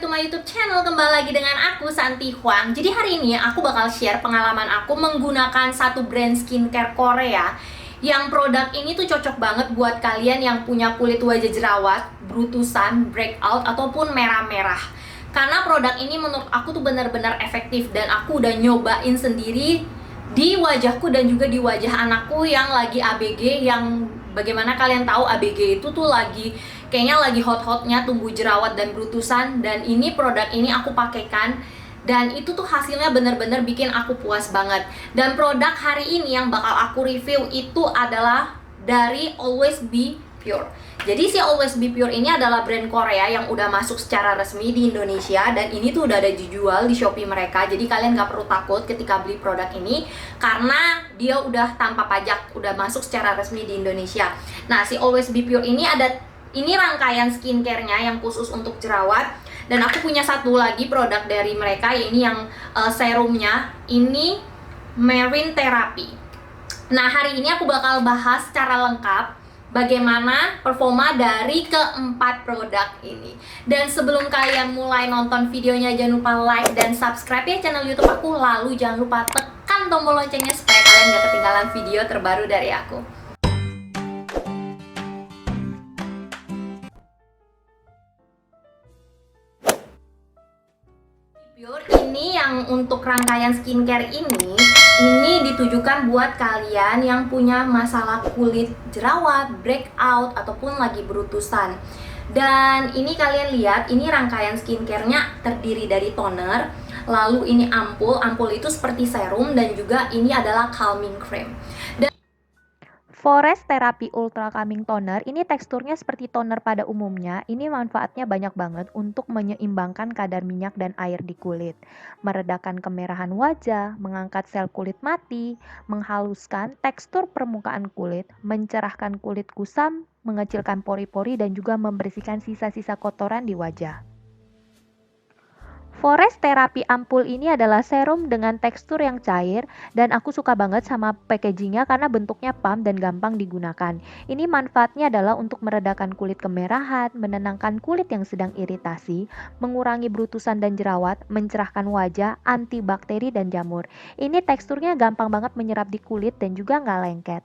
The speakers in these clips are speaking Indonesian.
back to my YouTube channel. Kembali lagi dengan aku, Santi Huang. Jadi hari ini aku bakal share pengalaman aku menggunakan satu brand skincare Korea yang produk ini tuh cocok banget buat kalian yang punya kulit wajah jerawat, brutusan, breakout, ataupun merah-merah. Karena produk ini menurut aku tuh benar-benar efektif dan aku udah nyobain sendiri di wajahku dan juga di wajah anakku yang lagi ABG. Yang bagaimana kalian tahu ABG itu tuh kayaknya lagi hot-hotnya tumbuh jerawat dan brutusan. Dan ini produk ini aku pakaikan dan itu tuh hasilnya bener-bener bikin aku puas banget. Dan produk hari ini yang bakal aku review itu adalah dari Always Be Pure. Jadi si Always Be Pure ini adalah brand Korea yang udah masuk secara resmi di Indonesia. Dan ini tuh udah ada dijual di Shopee mereka. Jadi kalian gak perlu takut ketika beli produk ini, karena dia udah tanpa pajak, udah masuk secara resmi di Indonesia. Nah, si Always Be Pure ini rangkaian skincare-nya yang khusus untuk jerawat. Dan aku punya satu lagi produk dari mereka, ini yang serumnya. Ini Marine Therapy. Nah, hari ini aku bakal bahas secara lengkap bagaimana performa dari keempat produk ini. Dan sebelum kalian mulai nonton videonya, jangan lupa like dan subscribe ya channel YouTube aku. Lalu jangan lupa tekan tombol loncengnya supaya kalian gak ketinggalan video terbaru dari aku. Pure ini yang untuk rangkaian skincare ini ditujukan buat kalian yang punya masalah kulit jerawat, breakout, ataupun lagi berutusan. Dan ini kalian lihat, ini rangkaian skincare-nya terdiri dari toner, lalu ini ampul itu seperti serum, dan juga ini adalah calming cream. Forest Therapy Ultra Calming Toner ini teksturnya seperti toner pada umumnya. Ini manfaatnya banyak banget untuk menyeimbangkan kadar minyak dan air di kulit, meredakan kemerahan wajah, mengangkat sel kulit mati, menghaluskan tekstur permukaan kulit, mencerahkan kulit kusam, mengecilkan pori-pori, dan juga membersihkan sisa-sisa kotoran di wajah. Forest Therapy Ampul ini adalah serum dengan tekstur yang cair dan aku suka banget sama packagingnya karena bentuknya pump dan gampang digunakan. Ini manfaatnya adalah untuk meredakan kulit kemerahan, menenangkan kulit yang sedang iritasi, mengurangi brutusan dan jerawat, mencerahkan wajah, antibakteri dan jamur. Ini teksturnya gampang banget menyerap di kulit dan juga nggak lengket.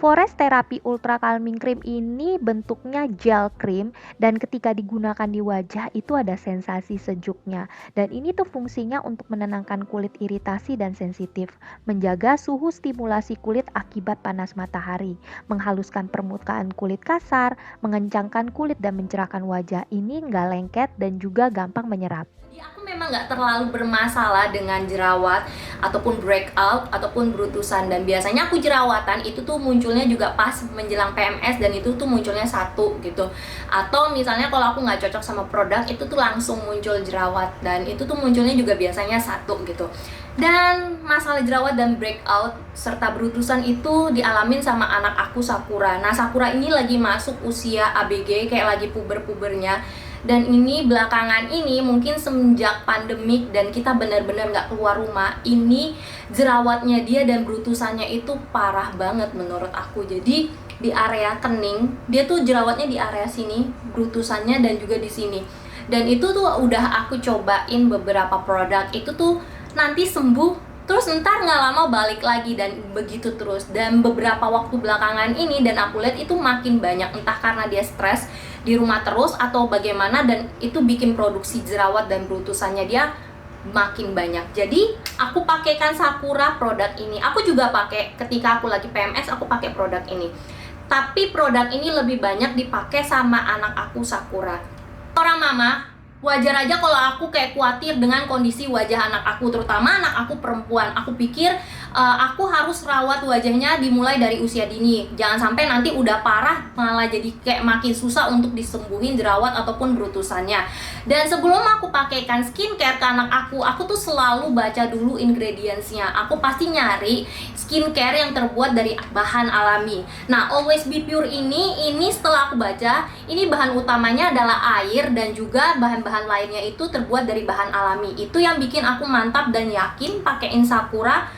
Forest Therapy Ultra Calming Cream ini bentuknya gel cream dan ketika digunakan di wajah itu ada sensasi sejuknya. Dan ini tuh fungsinya untuk menenangkan kulit iritasi dan sensitif, menjaga suhu stimulasi kulit akibat panas matahari, menghaluskan permukaan kulit kasar, mengencangkan kulit dan mencerahkan wajah. Ini nggak lengket dan juga gampang menyerap. Jadi aku memang nggak terlalu bermasalah dengan jerawat ataupun breakout ataupun brutusan. Dan biasanya aku jerawatan itu tuh munculnya juga pas menjelang PMS, dan itu tuh munculnya satu gitu. Atau misalnya kalau aku nggak cocok sama produk, itu tuh langsung muncul jerawat, dan itu tuh munculnya juga biasanya satu gitu. Dan masalah jerawat dan breakout serta brutusan itu dialamin sama anak aku, Sakura. Nah, Sakura ini lagi masuk usia ABG, kayak lagi puber-pubernya. Dan ini belakangan ini mungkin semenjak pandemik dan kita benar-benar nggak keluar rumah, ini jerawatnya dia dan brutusannya itu parah banget menurut aku. Jadi di area kening dia tuh jerawatnya di area sini, brutusannya dan juga di sini. Dan itu tuh udah aku cobain beberapa produk, itu tuh nanti sembuh terus ntar nggak lama balik lagi, dan begitu terus. Dan beberapa waktu belakangan ini dan aku lihat itu makin banyak, entah karena dia stres di rumah terus atau bagaimana, dan itu bikin produksi jerawat dan brutusannya dia makin banyak. Jadi aku pakaikan Sakura produk ini. Aku juga pakai ketika aku lagi PMS, aku pakai produk ini. Tapi produk ini lebih banyak dipakai sama anak aku, Sakura. Orang mama, wajar aja kalau aku kayak khawatir dengan kondisi wajah anak aku, terutama anak aku perempuan. Aku pikir aku harus rawat wajahnya dimulai dari usia dini. Jangan sampai nanti udah parah malah jadi kayak makin susah untuk disembuhin jerawat ataupun brutusannya. Dan sebelum aku pakaikan skincare ke anak aku tuh selalu baca dulu ingredientsnya. Aku pasti nyari skincare yang terbuat dari bahan alami. Nah, Always Be Pure ini setelah aku baca, ini bahan utamanya adalah air dan juga bahan-bahan lainnya itu terbuat dari bahan alami. Itu yang bikin aku mantap dan yakin pakein Sakura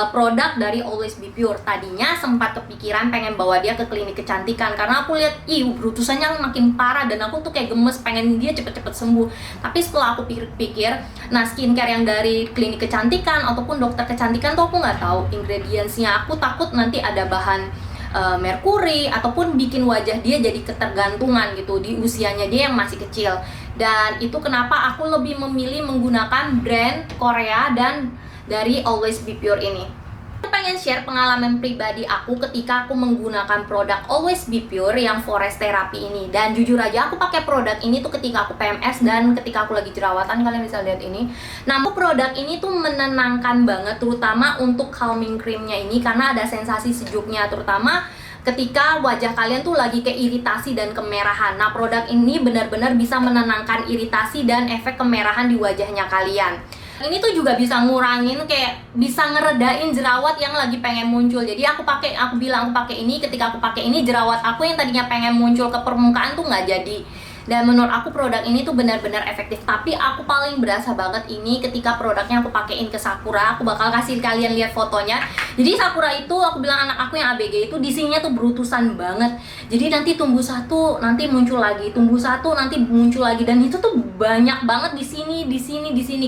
produk dari Always Be Pure. Tadinya sempat kepikiran pengen bawa dia ke klinik kecantikan karena aku lihat brutusannya makin parah dan aku tuh kayak gemes pengen dia cepet-cepet sembuh. Tapi setelah aku pikir-pikir, nah skincare yang dari klinik kecantikan ataupun dokter kecantikan tuh aku nggak tahu ingredientsnya. Aku takut nanti ada bahan merkuri ataupun bikin wajah dia jadi ketergantungan gitu di usianya dia yang masih kecil. Dan itu kenapa aku lebih memilih menggunakan brand Korea dan dari Always Be Pure ini. Aku pengen share pengalaman pribadi aku ketika aku menggunakan produk Always Be Pure yang Forest Therapy ini. Dan jujur aja aku pakai produk ini tuh ketika aku PMS dan ketika aku lagi jerawatan, kalian bisa lihat ini. Namun produk ini tuh menenangkan banget, terutama untuk calming creamnya ini karena ada sensasi sejuknya, terutama ketika wajah kalian tuh lagi keiritasi dan kemerahan. Nah, produk ini benar-benar bisa menenangkan iritasi dan efek kemerahan di wajahnya kalian. Ini tuh juga bisa ngurangin, kayak bisa ngeredain jerawat yang lagi pengen muncul. Jadi aku bilang aku pakai ini, ketika aku pakai ini jerawat aku yang tadinya pengen muncul ke permukaan tuh nggak jadi. Dan menurut aku produk ini tuh benar-benar efektif. Tapi aku paling berasa banget ini ketika produknya aku pakein ke Sakura. Aku bakal kasih kalian lihat fotonya. Jadi Sakura itu aku bilang anak aku yang ABG itu di sininya tuh berutusan banget. Jadi nanti tumbuh satu, nanti muncul lagi, tumbuh satu, nanti muncul lagi, dan itu tuh banyak banget di sini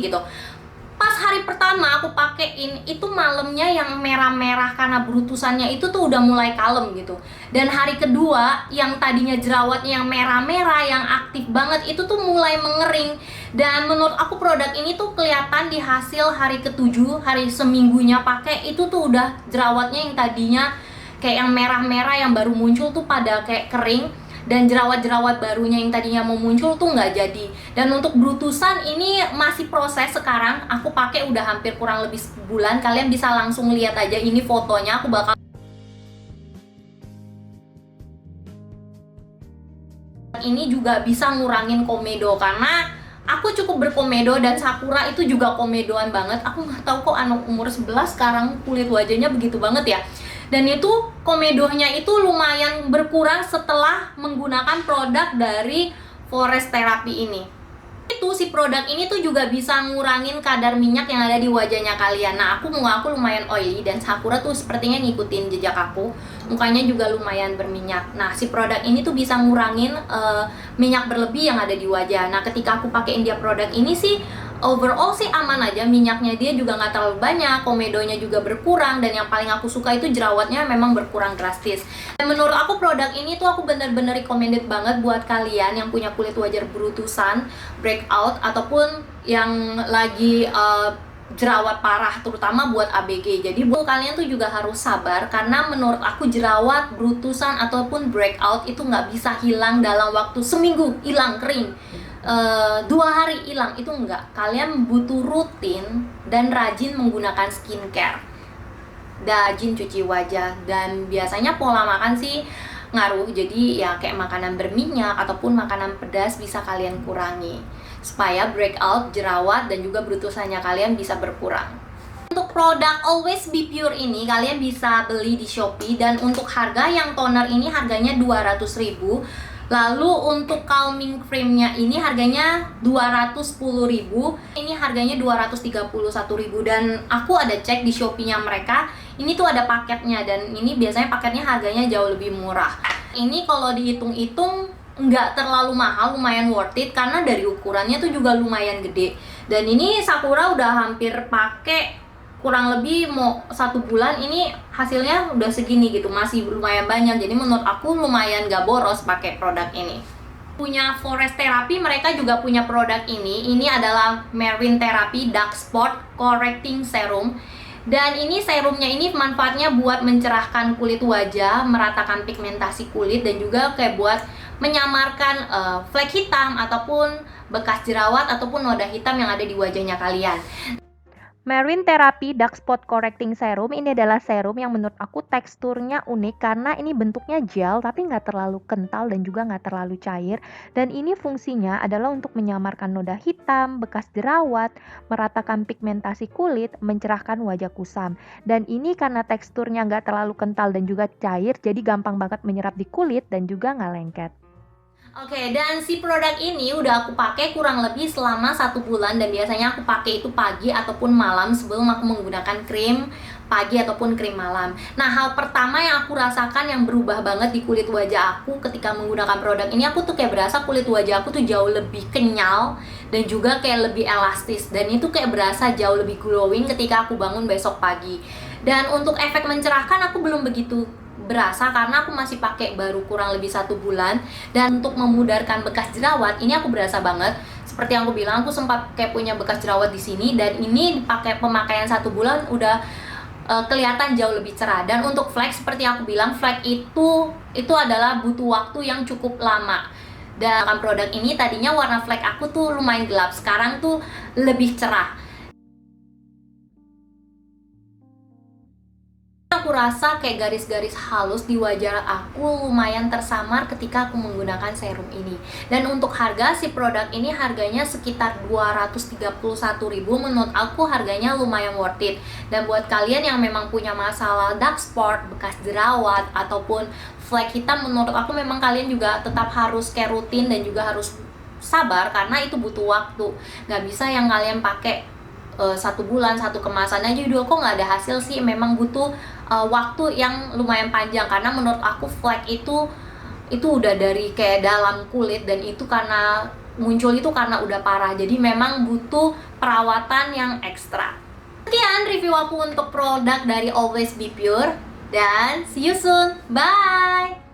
gitu. Pas hari pertama aku pakein itu malamnya yang merah-merah karena berutusannya itu tuh udah mulai kalem gitu. Dan hari kedua yang tadinya jerawatnya yang merah-merah yang aktif banget itu tuh mulai mengering. Dan menurut aku produk ini tuh kelihatan di hasil hari ketujuh, hari seminggunya pakai itu tuh udah jerawatnya yang tadinya kayak yang merah-merah yang baru muncul tuh pada kayak kering. Dan jerawat-jerawat barunya yang tadinya mau muncul tuh nggak jadi. Dan untuk berutusan ini masih proses sekarang. Aku pakai udah hampir kurang lebih sebulan. Kalian bisa langsung lihat aja ini fotonya. Aku bakal ini juga bisa ngurangin komedo karena aku cukup berkomedo dan Sakura itu juga komedoan banget. Aku nggak tahu kok anak umur 11 sekarang kulit wajahnya begitu banget ya. Dan itu komedonya itu lumayan berkurang setelah menggunakan produk dari Forest Therapy ini. Itu si produk ini tuh juga bisa ngurangin kadar minyak yang ada di wajahnya kalian. Nah, aku lumayan oily dan Sakura tuh sepertinya ngikutin jejak aku. Mukanya juga lumayan berminyak. Nah, si produk ini tuh bisa ngurangin minyak berlebih yang ada di wajah. Nah, ketika aku pakein dia produk ini sih overall sih aman aja, minyaknya dia juga nggak terlalu banyak, komedonya juga berkurang, dan yang paling aku suka itu jerawatnya memang berkurang drastis. Dan menurut aku produk ini tuh aku bener-bener recommended banget buat kalian yang punya kulit wajah berutusan, breakout, ataupun yang lagi jerawat parah, terutama buat ABG. Jadi buat kalian tuh juga harus sabar karena menurut aku jerawat, berutusan, ataupun breakout itu nggak bisa hilang dalam waktu seminggu, hilang kering. 2 hari hilang, itu enggak. Kalian butuh rutin dan rajin menggunakan skincare, rajin cuci wajah, dan biasanya pola makan sih ngaruh. Jadi ya kayak makanan berminyak ataupun makanan pedas bisa kalian kurangi supaya breakout, jerawat, dan juga berutusannya kalian bisa berkurang. Untuk produk Always Be Pure ini kalian bisa beli di Shopee, dan untuk harga yang toner ini harganya 200.000. Lalu untuk calming creamnya ini harganya 210.000. Ini harganya 231.000. Dan aku ada cek di Shopee-nya mereka, ini tuh ada paketnya, dan ini biasanya paketnya harganya jauh lebih murah. Ini kalau dihitung-hitung nggak terlalu mahal, lumayan worth it karena dari ukurannya tuh juga lumayan gede. Dan ini Sakura udah hampir pakai kurang lebih mau 1 bulan, ini hasilnya udah segini gitu, masih lumayan banyak. Jadi menurut aku lumayan gak boros pakai produk ini. Punya Forest Therapy, mereka juga punya produk ini. Ini adalah Marine Therapy Dark Spot Correcting Serum. Dan ini serumnya ini manfaatnya buat mencerahkan kulit wajah, meratakan pigmentasi kulit, dan juga kayak buat menyamarkan flek hitam ataupun bekas jerawat ataupun noda hitam yang ada di wajahnya kalian. Marine Therapy Dark Spot Correcting Serum ini adalah serum yang menurut aku teksturnya unik karena ini bentuknya gel tapi nggak terlalu kental dan juga nggak terlalu cair. Dan ini fungsinya adalah untuk menyamarkan noda hitam, bekas jerawat, meratakan pigmentasi kulit, mencerahkan wajah kusam. Dan ini karena teksturnya nggak terlalu kental dan juga cair, jadi gampang banget menyerap di kulit dan juga nggak lengket. Oke, dan si produk ini udah aku pakai kurang lebih selama 1 bulan, dan biasanya aku pakai itu pagi ataupun malam sebelum aku menggunakan krim pagi ataupun krim malam. Nah, hal pertama yang aku rasakan yang berubah banget di kulit wajah aku ketika menggunakan produk ini, aku tuh kayak berasa kulit wajah aku tuh jauh lebih kenyal dan juga kayak lebih elastis, dan itu kayak berasa jauh lebih glowing ketika aku bangun besok pagi. Dan untuk efek mencerahkan aku belum begitu berasa karena aku masih pakai baru kurang lebih 1 bulan. Dan untuk memudarkan bekas jerawat ini aku berasa banget. Seperti yang aku bilang, aku sempat kayak punya bekas jerawat di sini, dan ini dipakai pemakaian 1 bulan udah kelihatan jauh lebih cerah. Dan untuk flek, seperti yang aku bilang, flek itu adalah butuh waktu yang cukup lama. Dan produk ini tadinya warna flek aku tuh lumayan gelap, sekarang tuh lebih cerah. Aku rasa kayak garis-garis halus di wajah aku lumayan tersamar ketika aku menggunakan serum ini. Dan untuk harga, si produk ini harganya sekitar 231.000. Menurut aku harganya lumayan worth it. Dan buat kalian yang memang punya masalah dark spot, bekas jerawat, ataupun flek hitam, menurut aku memang kalian juga tetap harus care rutin dan juga harus sabar karena itu butuh waktu. Gak bisa yang kalian pakai 1 bulan, 1 kemasan aja udah kok nggak ada hasil sih. Memang butuh waktu yang lumayan panjang, karena menurut aku flek itu udah dari kayak dalam kulit, dan itu karena muncul itu karena udah parah, jadi memang butuh perawatan yang ekstra. Sekian review aku untuk produk dari Always Be Pure, dan see you soon, bye.